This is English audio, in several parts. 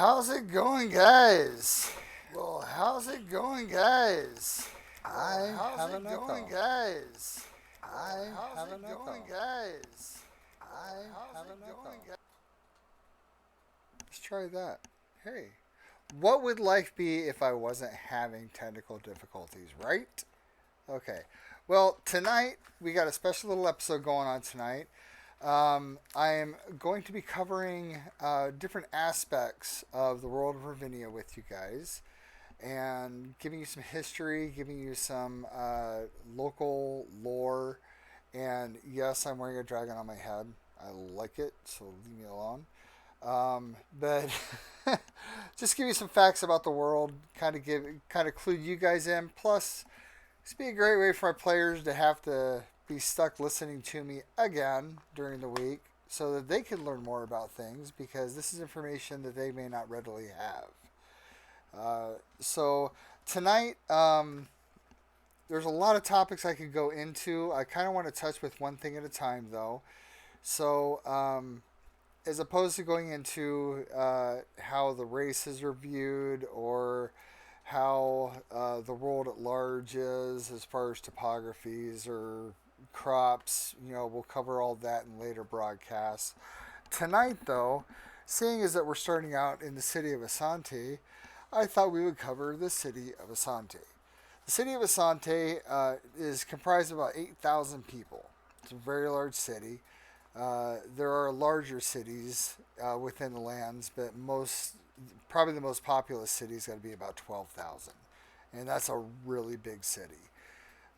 How's it going, guys? How's it going, guys? I How's have it an going, echo. guys? I How's have it an going, echo. guys? I How's have it an going, echo. guys? Let's try that. Hey, what would life be if I wasn't having technical difficulties, right? Okay. Well, tonight we got a special little episode going on tonight. I am going to be covering different aspects of the world of Ravinia with you guys and giving you some history, giving you some local lore. And yes, I'm wearing a dragon on my head. I like it, so leave me alone. But just give you some facts about the world, kind of clue you guys in. Plus, this would be a great way for my players to have to be stuck listening to me again during the week so that they can learn more about things because this is information that they may not readily have. So tonight, there's a lot of topics I could go into. I kind of want to touch with one thing at a time, though. So, as opposed to going into how the race is reviewed or how the world at large is as far as topographies or crops, we'll cover all that in later broadcasts. Tonight, though, seeing as that we're starting out in the city of Asantee, I thought we would cover the city of Asantee. The city of Asante is comprised of about 8,000 people. It's a very large city. There are larger cities within the lands, but probably the most populous city is going to be about 12,000. And that's a really big city.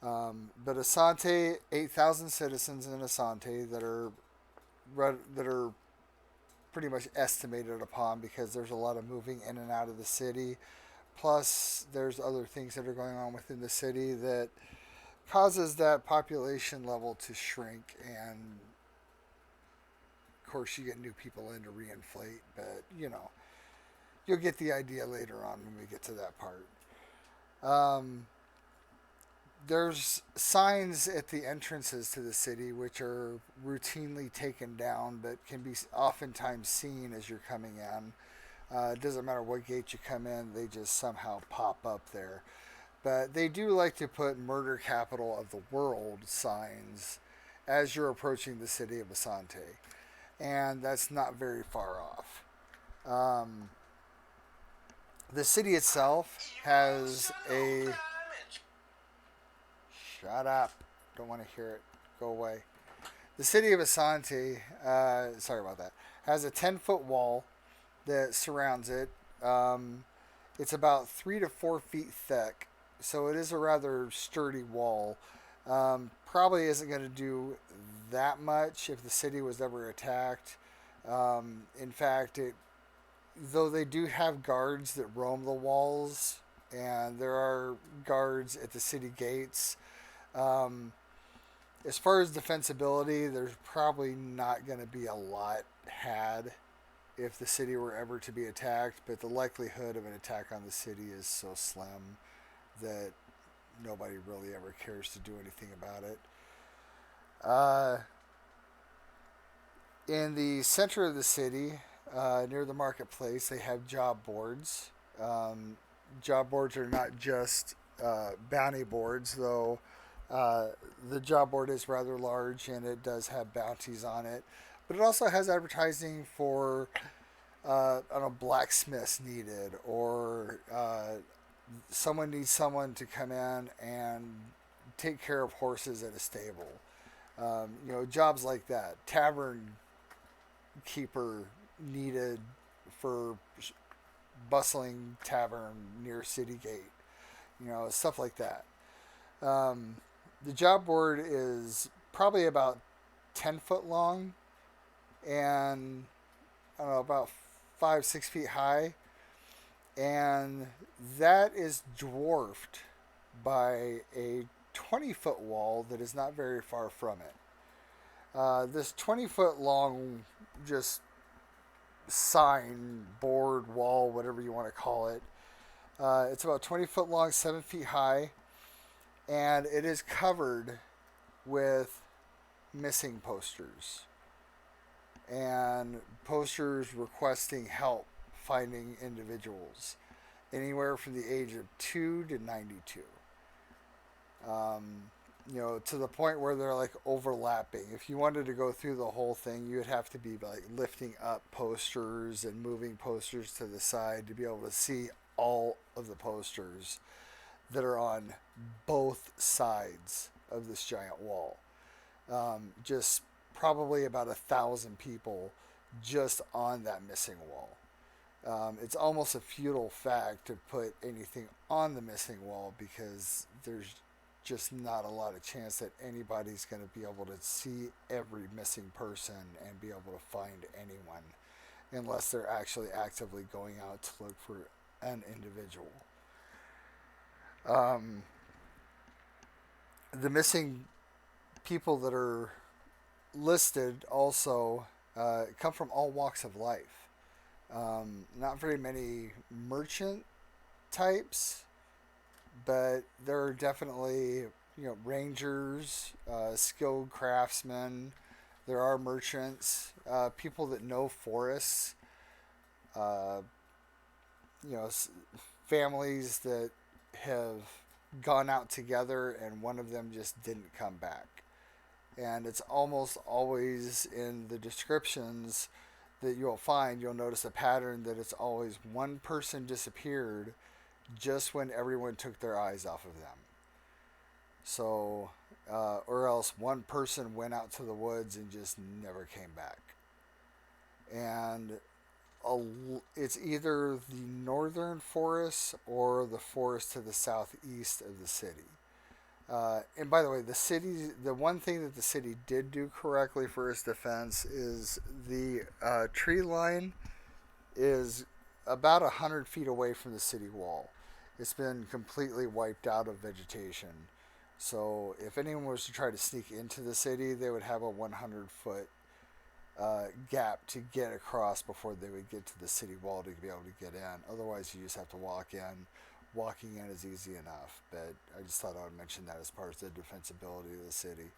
But Asante, 8,000 citizens in Asante that are pretty much estimated upon because there's a lot of moving in and out of the city. Plus, there's other things that are going on within the city that causes that population level to shrink. And of course, you get new people in to reinflate, but you'll get the idea later on when we get to that part. Um, there's signs at the entrances to the city which are routinely taken down, but can be oftentimes seen as you're coming in. It doesn't matter what gate you come in, they just somehow pop up there. But they do like to put murder capital of the world signs as you're approaching the city of Asante. And that's not very far off. Um, the city itself has a. Shut up. Don't want to hear it. Go away. The city of Asante, sorry about that, has a 10-foot wall that surrounds it. Um, it's about 3 to 4 feet thick, so it is a rather sturdy wall. Probably isn't going to do that much if the city was ever attacked. In fact, though they do have guards that roam the walls, and there are guards at the city gates. Um, as far as defensibility, there's probably not going to be a lot had if the city were ever to be attacked, but the likelihood of an attack on the city is so slim that nobody really ever cares to do anything about it. Uh, in the center of the city, near the marketplace, they have job boards. Um, Job boards are not just bounty boards, though uh, the job board is rather large and it does have bounties on it. But it also has advertising for I don't know, blacksmiths needed, or someone needs someone to come in and take care of horses at a stable. Jobs like that. Tavern keeper needed for bustling tavern near city gate. Stuff like that. Um, the job board is probably about 10 foot long and I don't know, about 5, 6 feet high, and that is dwarfed by a 20-foot wall that is not very far from it. This 20-foot long, just sign, board, wall, whatever you want to call it, it's about 20 foot long, 7 feet high, and it is covered with missing posters and posters requesting help finding individuals anywhere from the age of 2 to 92. To the point where they're like overlapping. If you wanted to go through the whole thing, you would have to be like lifting up posters and moving posters to the side to be able to see all of the posters that are on both sides of this giant wall. Just probably about 1,000 people just on that missing wall. It's almost a futile fact to put anything on the missing wall because there's just not a lot of chance that anybody's going to be able to see every missing person and be able to find anyone unless they're actually actively going out to look for an individual. The missing people that are listed also come from all walks of life. Not very many merchant types, but there are definitely rangers, skilled craftsmen. There are merchants, people that know forests. Uh, Families that have gone out together and one of them just didn't come back. And it's almost always in the descriptions that you'll notice a pattern that it's always one person disappeared just when everyone took their eyes off of them. So, or else one person went out to the woods and just never came back. And it's either the northern forest or the forest to the southeast of the city. And by the way, the one thing that the city did do correctly for its defense is the tree line is about 100 feet away from the city wall. It's been completely wiped out of vegetation. So if anyone was to try to sneak into the city, they would have a 100-foot gap to get across before they would get to the city wall to be able to get in. Otherwise, you just have to walk in. Walking in is easy enough, but I just thought I would mention that as part of the defensibility of the city.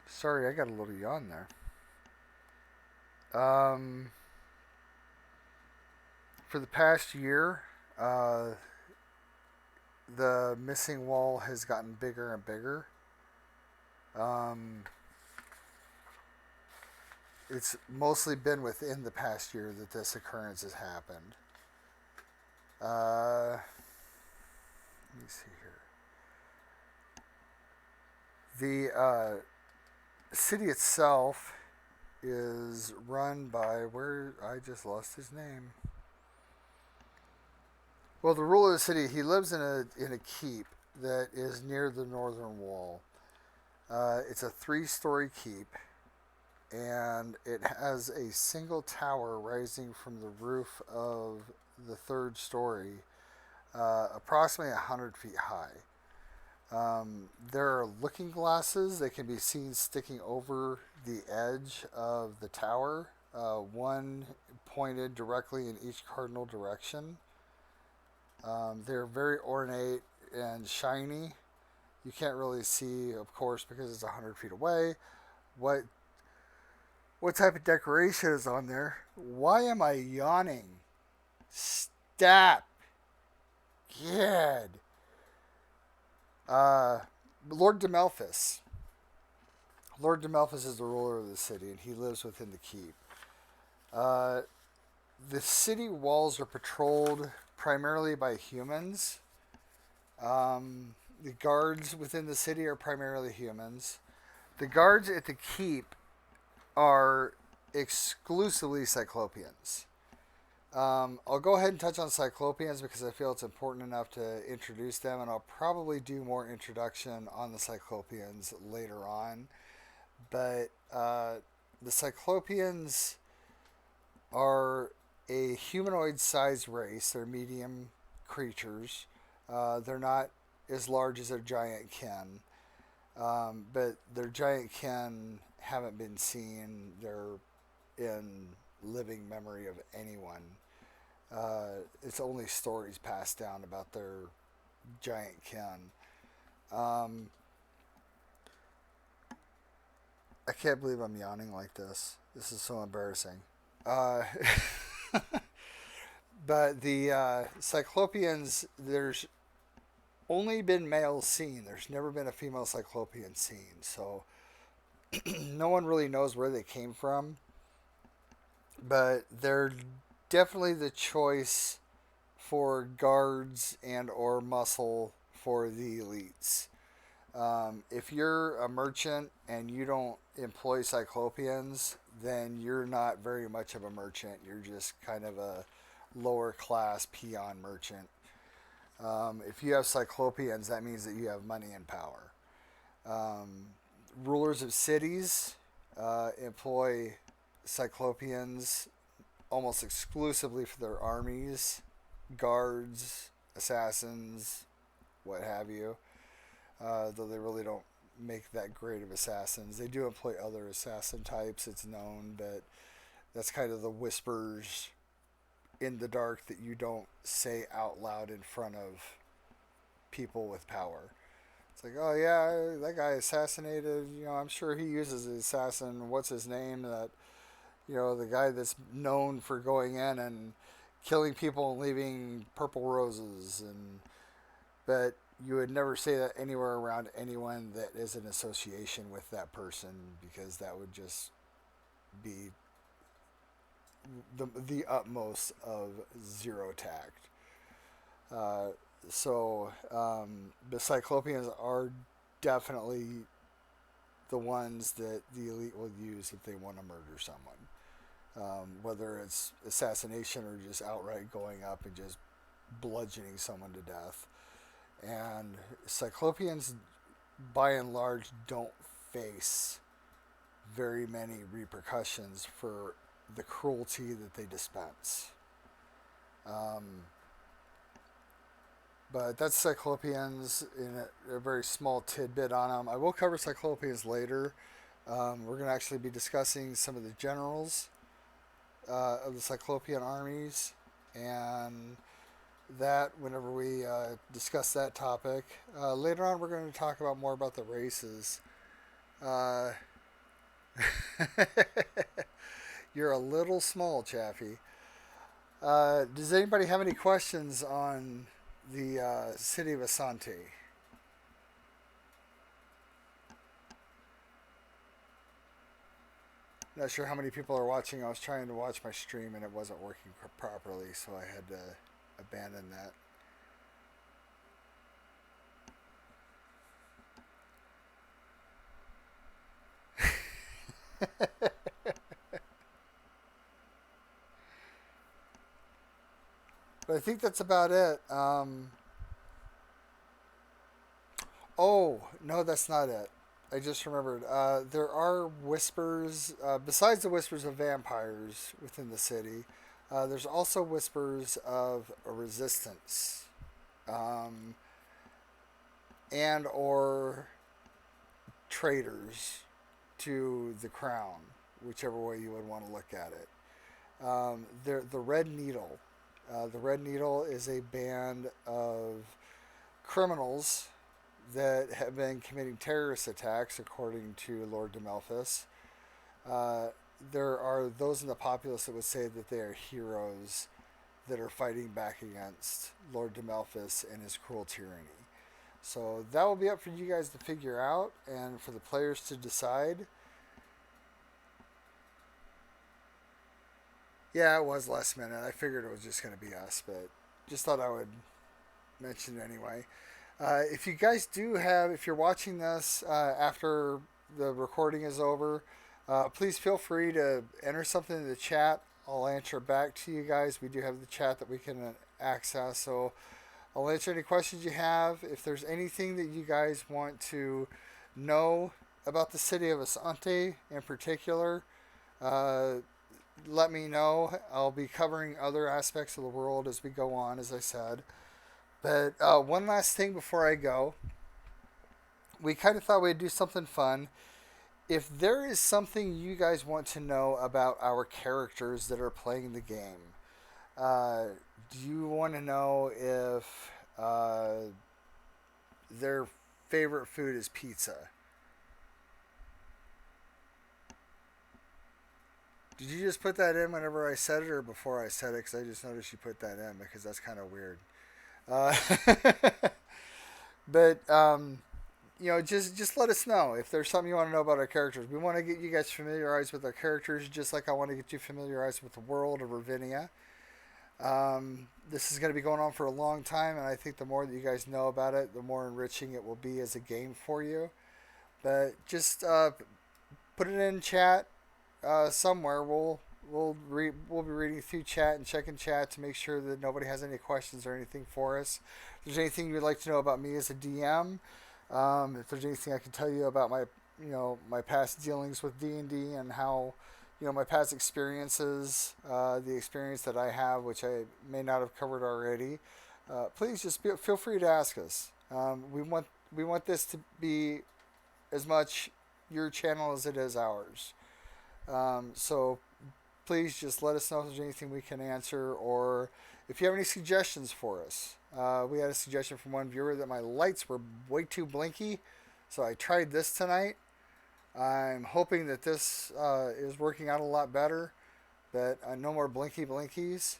Sorry, I got a little yawn there. For the past year, the missing wall has gotten bigger and bigger. It's mostly been within the past year that this occurrence has happened. Let me see here. The city itself is run by I just lost his name. Well, the ruler of the city, he lives in a keep that is near the northern wall. It's a 3-story keep, and it has a single tower rising from the roof of the 3rd story, approximately 100 feet high. There are looking glasses that can be seen sticking over the edge of the tower, one pointed directly in each cardinal direction. They're very ornate and shiny. You can't really see, of course, because it's 100 feet away, what type of decoration is on there. Why am I yawning? Stop. Good. Lord Demelphus. Lord Demelphus is the ruler of the city, and he lives within the keep. The city walls are patrolled primarily by humans. The guards within the city are primarily humans. The guards at the keep are exclusively Cyclopeans. I'll go ahead and touch on Cyclopeans because I feel it's important enough to introduce them, and I'll probably do more introduction on the Cyclopeans later on. But the Cyclopeans are a humanoid-sized race. They're medium creatures. They're not as large as their giant kin, but their giant kin haven't been seen. They're in living memory of anyone. It's only stories passed down about their giant kin. I can't believe I'm yawning like this. This is so embarrassing. Uh, but the Cyclopeans, there's only been males seen. There's never been a female Cyclopean seen. So no one really knows where they came from. But they're definitely the choice for guards and or muscle for the elites. If you're a merchant and you don't employ Cyclopeans, then you're not very much of a merchant. You're just kind of a lower class peon merchant. If you have Cyclopeans, that means that you have money and power. Um, Rulers of cities employ Cyclopeans almost exclusively for their armies, guards, assassins, what have you. Though they really don't make that great of assassins. They do employ other assassin types, it's known, but that's kind of the whispers in the dark that you don't say out loud in front of people with power. It's like, oh yeah, that guy assassinated. I'm sure he uses the assassin. What's his name? That the guy that's known for going in and killing people and leaving purple roses. But you would never say that anywhere around anyone that is in association with that person because that would just be the utmost of zero tact. Uh, the Cyclopeans are definitely the ones that the elite will use if they want to murder someone. Whether it's assassination or just outright going up and just bludgeoning someone to death. And Cyclopeans, by and large, don't face very many repercussions for the cruelty that they dispense. Um, but that's Cyclopeans in a very small tidbit on them. I will cover Cyclopeans later. We're going to actually be discussing some of the generals of the Cyclopean armies and that whenever we discuss that topic. Later on, we're going to talk about more about the races. Uh, you're a little small, Chaffee. Does anybody have any questions on the city of Asantee? Not sure how many people are watching. I was trying to watch my stream and it wasn't working properly, so I had to abandon that. But I think that's about it. Oh, no, that's not it. I just remembered. There are whispers, besides the whispers of vampires within the city, there's also whispers of a resistance. Um, and or traitors to the crown, whichever way you would want to look at it. The Red Needle. The Red Needle is a band of criminals that have been committing terrorist attacks, according to Lord Demelphus. Uh, there are those in the populace that would say that they are heroes that are fighting back against Lord Demelphus and his cruel tyranny. So that will be up for you guys to figure out and for the players to decide. Yeah, it was last minute. I figured it was just going to be us, but just thought I would mention it anyway. If you guys do have, if you're watching this after the recording is over, please feel free to enter something in the chat. I'll answer back to you guys. We do have the chat that we can access, so I'll answer any questions you have. If there's anything that you guys want to know about the city of Asante in particular, uh, let me know. I'll be covering other aspects of the world as we go on, as I said. But one last thing before I go. We kind of thought we'd do something fun. If there is something you guys want to know about our characters that are playing the game, uh, do you want to know if their favorite food is pizza? Did you just put that in whenever I said it or before I said it? Because I just noticed you put that in because that's kind of weird. Uh, but just let us know if there's something you want to know about our characters. We want to get you guys familiarized with our characters, just like I want to get you familiarized with the world of Ravinia. This is going to be going on for a long time, and I think the more that you guys know about it, the more enriching it will be as a game for you. But just put it in chat somewhere. We'll be reading through chat and checking chat to make sure that nobody has any questions or anything for us. If there's anything you'd like to know about me as a DM, if there's anything I can tell you about my past dealings with D&D and how my past experiences, the experience that I have, which I may not have covered already, please feel free to ask us. We want this to be as much your channel as it is ours. So please just let us know if there's anything we can answer, or if you have any suggestions for us. We had a suggestion from one viewer that my lights were way too blinky, so I tried this tonight. I'm hoping that this is working out a lot better, but no more blinky blinkies.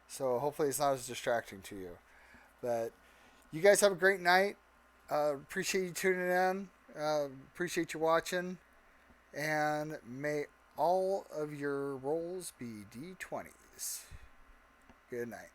So hopefully it's not as distracting to you. But you guys have a great night. Appreciate you tuning in. Appreciate you watching. And may all of your rolls be D20s. Good night.